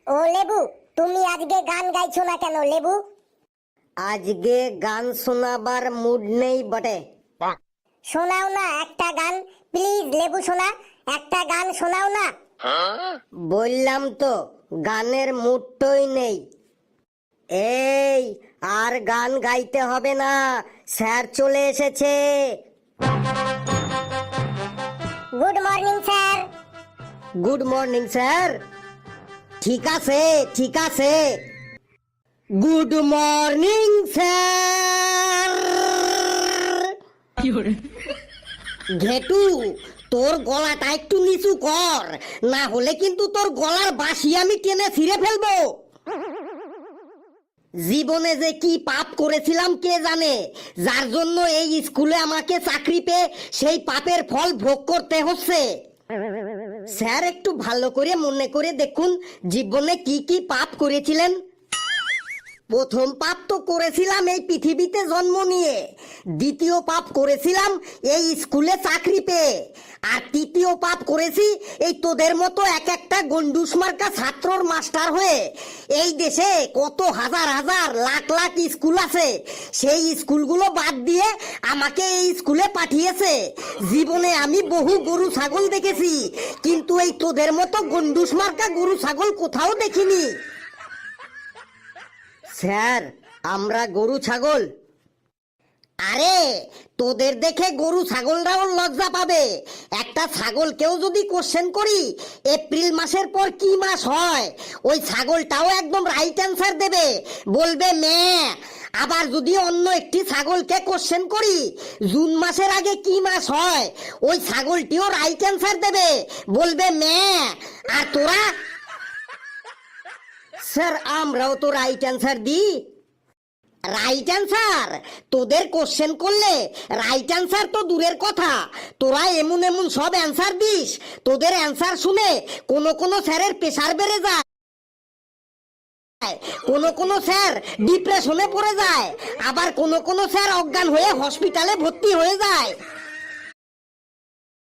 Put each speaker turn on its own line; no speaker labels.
ও লেবু, তুমি আজকে গান গাইছো না কেন লেবু?
আজকে গান শোনাবার মুড নেই বটে।
শোনাও না একটা গান, প্লিজ লেবু শোনা, একটা গান শোনাও না।
বললাম তো গানের মুডটাই নেই। এই আর গান গাইতে হবে না, স্যার চলে এসেছে।
Good morning sir.
Good morning sir. ঠিক আছে ঠিক আছে, গুড মর্নিং স্যার। ঘেটু, তোর গলাটা একটু নিচু কর, না হলে কিন্তু তোর গলার বাঁশি আমি টেনে ছিঁড়ে ফেলবো। জীবনে যে কি পাপ করেছিলাম কে জানে, যার জন্য এই স্কুলে আমাকে চাকরি পেয়ে সেই পাপের ফল ভোগ করতে হচ্ছে। স্যার একটু ভালো করে মনে করে দেখুন জীবনে কি কি পাপ করেছিলেন। প্রথম পাপ তো করেছিলাম এই পৃথিবীতে জন্ম নিয়ে, দ্বিতীয় পাপ করেছিলাম এই স্কুলে চাকরি পেয়ে, আর তৃতীয় পাপ করেছি এই তোদের মতো এক একটা গন্ডুস মার্কা ছাত্রর মাস্টার হয়ে। এই দেশে কত হাজার হাজার লাখ লাখ স্কুল আছে, সেই স্কুলগুলো বাদ দিয়ে আমাকে এই স্কুলে পাঠিয়েছে। জীবনে আমি বহু গরু ছাগল দেখেছি, কিন্তু এই তোদের মতো গন্ডুস মার্কা গরু ছাগল কোথাও দেখিনি। স্যার, আমরা গরু ছাগল? আরে তোদের দেখে গরু ছাগলরাও লজ্জা পাবে। একটা ছাগলকেও যদি কোশ্চেন করি এপ্রিল মাসের পর কি মাস হয়, ওই ছাগলটাও একদম রাইট অ্যান্সার দেবে, বলবে মে। আবার যদি অন্য একটি ছাগলকে কোশ্চেন করি জুন মাসের আগে কি মাস হয়, ওই ছাগলটিও রাইট অ্যান্সার দেবে, বলবে মে। আর তোরা? স্যার আমরাও তো রাইট অ্যান্সার দিই। Right answer? তোদের কোশ্চেন করলে রাইট অ্যান্সার তো দূরের কথা, তোরা এমন এমন সব অ্যান্সার দিস, তোদের অ্যান্সার শুনে কোন কোন স্যারের প্রেসার বেড়ে যায়, কোন কোন স্যার ডিপ্রেশনে পড়ে যায়, আবার কোন কোন স্যার অজ্ঞান হয়ে হসপিটালে ভর্তি হয়ে যায়।